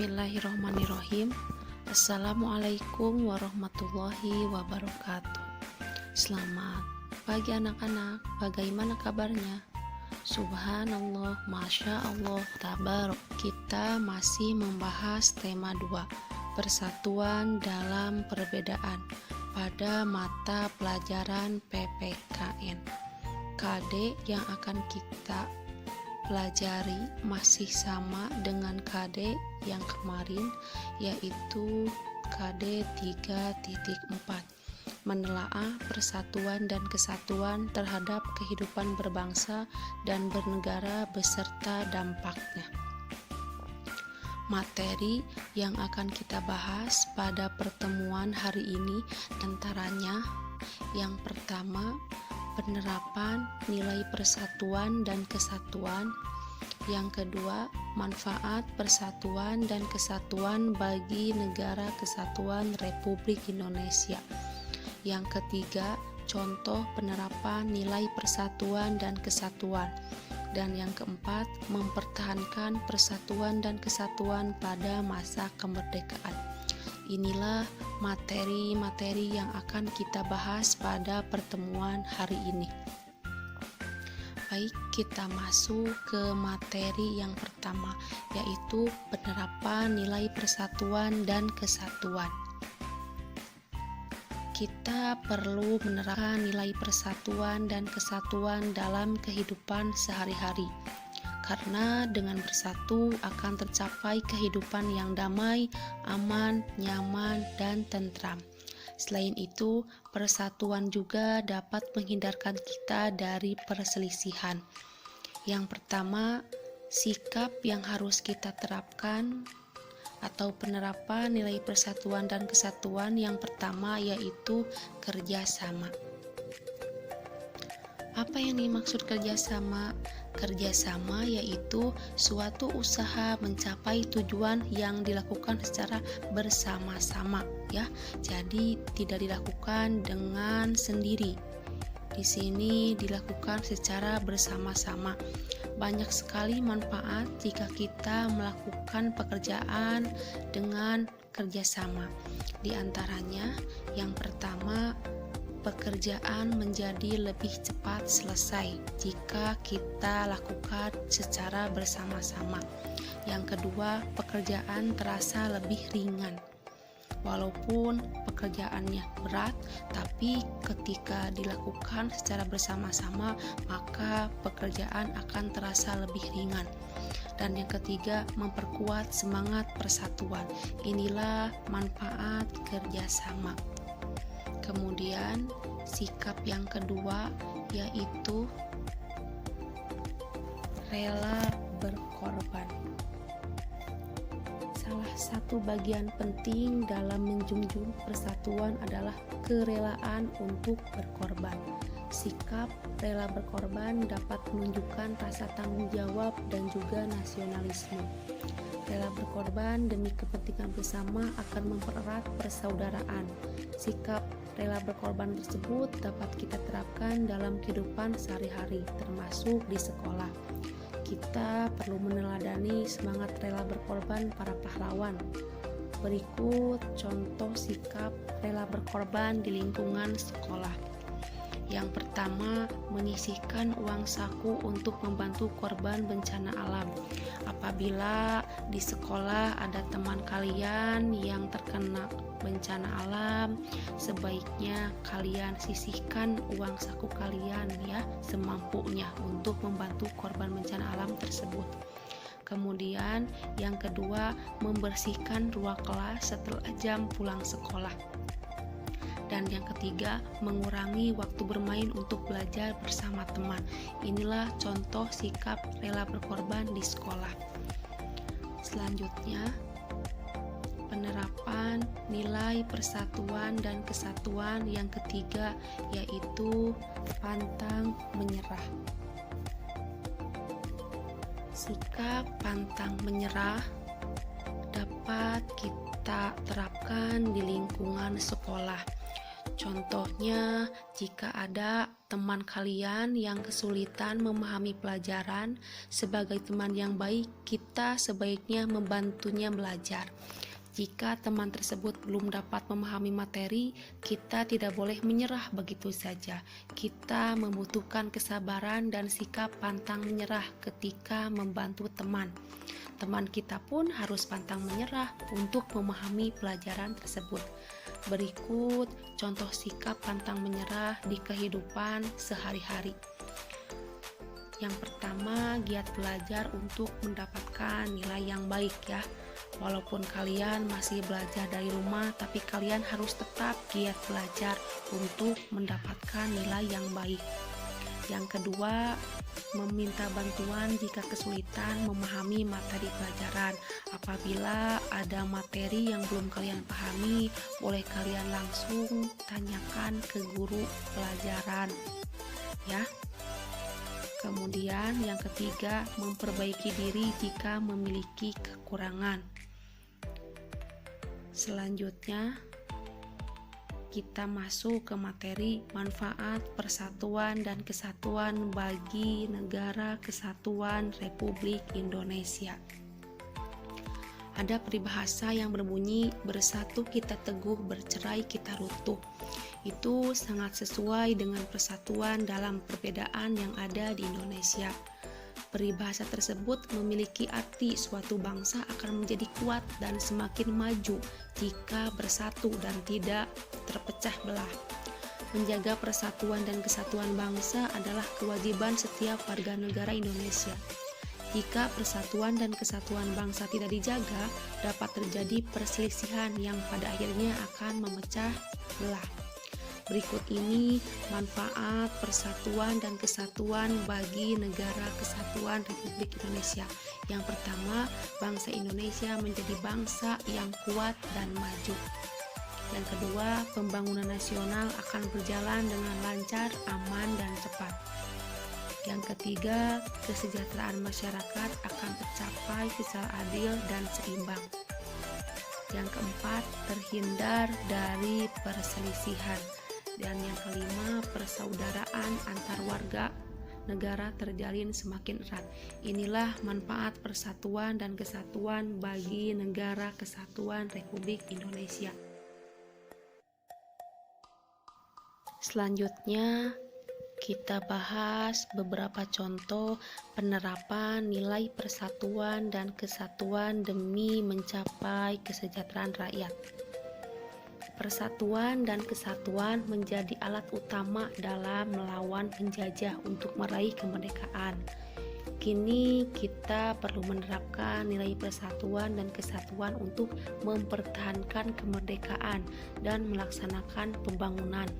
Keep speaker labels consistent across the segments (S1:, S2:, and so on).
S1: Bismillahirrahmanirrahim. Assalamualaikum warahmatullahi wabarakatuh. Selamat pagi anak-anak, bagaimana kabarnya? Subhanallah, Masya Allah, Tabarok. Kita masih membahas tema 2, persatuan dalam perbedaan, pada mata pelajaran PPKN. KD yang akan kita pelajari masih sama dengan KD yang kemarin, yaitu KD 3.4, menelaah persatuan dan kesatuan terhadap kehidupan berbangsa dan bernegara beserta dampaknya. Materi yang akan kita bahas pada pertemuan hari ini antaranya: yang pertama, penerapan nilai persatuan dan kesatuan. Yang kedua, manfaat persatuan dan kesatuan bagi Negara Kesatuan Republik Indonesia. Yang ketiga, contoh penerapan nilai persatuan dan kesatuan. Dan yang keempat, mempertahankan persatuan dan kesatuan pada masa kemerdekaan. Inilah materi-materi yang akan kita bahas pada pertemuan hari ini. Baik, kita masuk ke materi yang pertama, yaitu penerapan nilai persatuan dan kesatuan. Kita perlu menerapkan nilai persatuan dan kesatuan dalam kehidupan sehari-hari, karena dengan bersatu akan tercapai kehidupan yang damai, aman, nyaman, dan tentram. Selain itu, persatuan juga dapat menghindarkan kita dari perselisihan. Yang pertama, sikap yang harus kita terapkan atau penerapan nilai persatuan dan kesatuan yang pertama yaitu kerjasama. Apa yang dimaksud kerjasama? Kerjasama yaitu suatu usaha mencapai tujuan yang dilakukan secara bersama-sama, ya. Jadi tidak dilakukan dengan sendiri. Di sini dilakukan secara bersama-sama. Banyak sekali manfaat jika kita melakukan pekerjaan dengan kerjasama. Di antaranya, yang pertama, pekerjaan menjadi lebih cepat selesai jika kita lakukan secara bersama-sama. Yang kedua, pekerjaan terasa lebih ringan. Walaupun pekerjaannya berat, tapi ketika dilakukan secara bersama-sama, maka pekerjaan akan terasa lebih ringan. Dan yang ketiga, memperkuat semangat persatuan. Inilah manfaat kerjasama. Kemudian sikap yang kedua yaitu rela berkorban. Salah satu bagian penting dalam menjunjung persatuan adalah kerelaan untuk berkorban. Sikap rela berkorban dapat menunjukkan rasa tanggung jawab dan juga nasionalisme. Rela berkorban demi kepentingan bersama akan mempererat persaudaraan. Sikap rela berkorban tersebut dapat kita terapkan dalam kehidupan sehari-hari, termasuk di sekolah. Kita perlu meneladani semangat rela berkorban para pahlawan. Berikut contoh sikap rela berkorban di lingkungan sekolah. Yang pertama, menyisihkan uang saku untuk membantu korban bencana alam. Apabila di sekolah ada teman kalian yang terkena bencana alam, sebaiknya kalian sisihkan uang saku kalian, ya, semampunya untuk membantu korban bencana alam tersebut. Kemudian yang kedua, membersihkan ruang kelas setelah jam pulang sekolah. Dan yang ketiga, mengurangi waktu bermain untuk belajar bersama teman. Inilah contoh sikap rela berkorban di sekolah. Selanjutnya, penerapan nilai persatuan dan kesatuan yang ketiga yaitu pantang menyerah. Sikap pantang menyerah dapat kita terapkan di lingkungan sekolah. Contohnya, jika ada teman kalian yang kesulitan memahami pelajaran, sebagai teman yang baik, kita sebaiknya membantunya belajar. Jika teman tersebut belum dapat memahami materi, kita tidak boleh menyerah begitu saja. Kita membutuhkan kesabaran dan sikap pantang menyerah ketika membantu teman. Teman kita pun harus pantang menyerah untuk memahami pelajaran tersebut. Berikut contoh sikap pantang menyerah di kehidupan sehari-hari. Yang pertama, giat belajar untuk mendapatkan nilai yang baik ya. Walaupun kalian masih belajar dari rumah, tapi kalian harus tetap giat belajar untuk mendapatkan nilai yang baik. Yang kedua, meminta bantuan jika kesulitan memahami materi pelajaran. Apabila ada materi yang belum kalian pahami, boleh kalian langsung tanyakan ke guru pelajaran ya. Kemudian yang ketiga, memperbaiki diri jika memiliki kekurangan. Selanjutnya, kita masuk ke materi manfaat persatuan dan kesatuan bagi negara kesatuan Republik Indonesia. Ada peribahasa yang berbunyi, bersatu kita teguh, bercerai kita runtuh. Itu sangat sesuai dengan persatuan dalam perbedaan yang ada di Indonesia. Peribahasa tersebut memiliki arti suatu bangsa akan menjadi kuat dan semakin maju jika bersatu dan tidak terpecah belah. Menjaga persatuan dan kesatuan bangsa adalah kewajiban setiap warga negara Indonesia. Jika persatuan dan kesatuan bangsa tidak dijaga, dapat terjadi perselisihan yang pada akhirnya akan memecah belah. Berikut ini manfaat persatuan dan kesatuan bagi negara kesatuan Republik Indonesia. Yang pertama, bangsa Indonesia menjadi bangsa yang kuat dan maju. Yang kedua, pembangunan nasional akan berjalan dengan lancar, aman, dan cepat. Yang ketiga, kesejahteraan masyarakat akan tercapai secara adil dan seimbang. Yang keempat, terhindar dari perselisihan. Dan yang kelima, persaudaraan antar warga negara terjalin semakin erat. Inilah manfaat persatuan dan kesatuan bagi negara kesatuan Republik Indonesia. Selanjutnya, kita bahas beberapa contoh penerapan nilai persatuan dan kesatuan demi mencapai kesejahteraan rakyat. Persatuan dan kesatuan menjadi alat utama dalam melawan penjajah untuk meraih kemerdekaan. Kini kita perlu menerapkan nilai persatuan dan kesatuan untuk mempertahankan kemerdekaan dan melaksanakan pembangunan.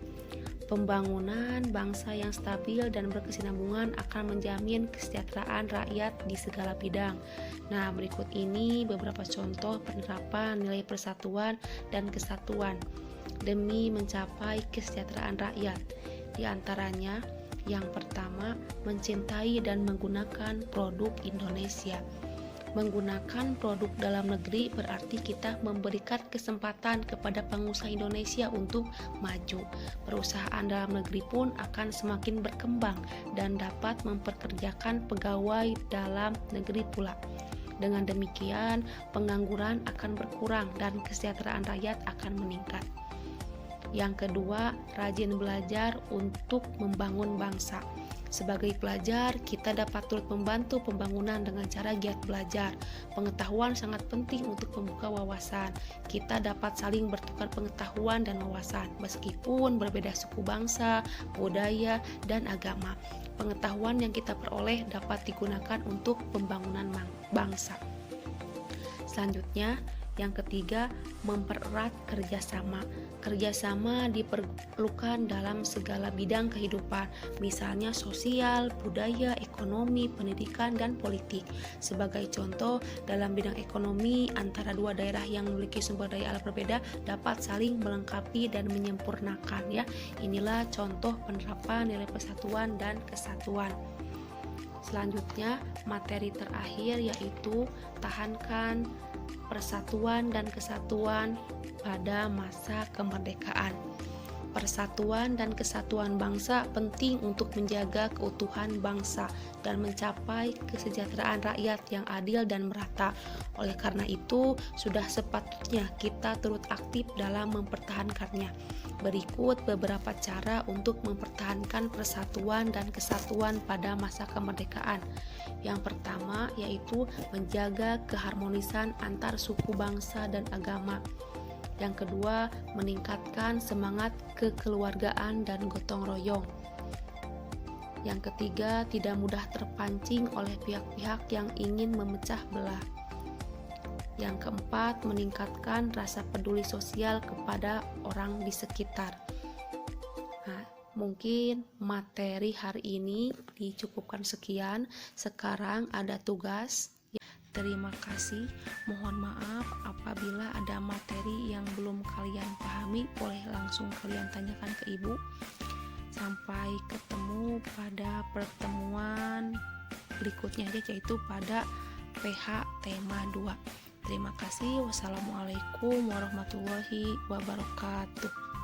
S1: Pembangunan bangsa yang stabil dan berkesinambungan akan menjamin kesejahteraan rakyat di segala bidang. Nah, berikut ini beberapa contoh penerapan nilai persatuan dan kesatuan demi mencapai kesejahteraan rakyat. Di antaranya, yang pertama, mencintai dan menggunakan produk Indonesia. Menggunakan produk dalam negeri berarti kita memberikan kesempatan kepada pengusaha Indonesia untuk maju. Perusahaan dalam negeri pun akan semakin berkembang dan dapat mempekerjakan pegawai dalam negeri pula. Dengan demikian, pengangguran akan berkurang dan kesejahteraan rakyat akan meningkat. Yang kedua, rajin belajar untuk membangun bangsa. Sebagai pelajar, kita dapat turut membantu pembangunan dengan cara giat belajar. Pengetahuan sangat penting untuk membuka wawasan. Kita dapat saling bertukar pengetahuan dan wawasan, meskipun berbeda suku bangsa, budaya, dan agama. Pengetahuan yang kita peroleh dapat digunakan untuk pembangunan bangsa. Selanjutnya, yang ketiga, mempererat kerjasama. Kerjasama diperlukan dalam segala bidang kehidupan, misalnya sosial, budaya, ekonomi, pendidikan, dan politik. Sebagai contoh, dalam bidang ekonomi, antara dua daerah yang memiliki sumber daya alam berbeda dapat saling melengkapi dan menyempurnakan ya. Inilah contoh penerapan nilai persatuan dan kesatuan. Selanjutnya, materi terakhir yaitu tahankan persatuan dan kesatuan pada masa kemerdekaan. Persatuan dan kesatuan bangsa penting untuk menjaga keutuhan bangsa dan mencapai kesejahteraan rakyat yang adil dan merata. Oleh karena itu, sudah sepatutnya kita turut aktif dalam mempertahankannya. Berikut beberapa cara untuk mempertahankan persatuan dan kesatuan pada masa kemerdekaan. Yang pertama yaitu menjaga keharmonisan antar suku bangsa dan agama. Yang kedua, meningkatkan semangat kekeluargaan dan gotong royong. Yang ketiga, tidak mudah terpancing oleh pihak-pihak yang ingin memecah belah. Yang keempat, meningkatkan rasa peduli sosial kepada orang di sekitar. Nah, mungkin materi hari ini dicukupkan sekian. Sekarang ada tugas. Terima kasih. Mohon maaf apabila ada materi yang belum kalian pahami, boleh langsung kalian tanyakan ke ibu. Sampai ketemu pada pertemuan berikutnya yaitu pada PH tema 2. Terima kasih. Wassalamualaikum warahmatullahi wabarakatuh.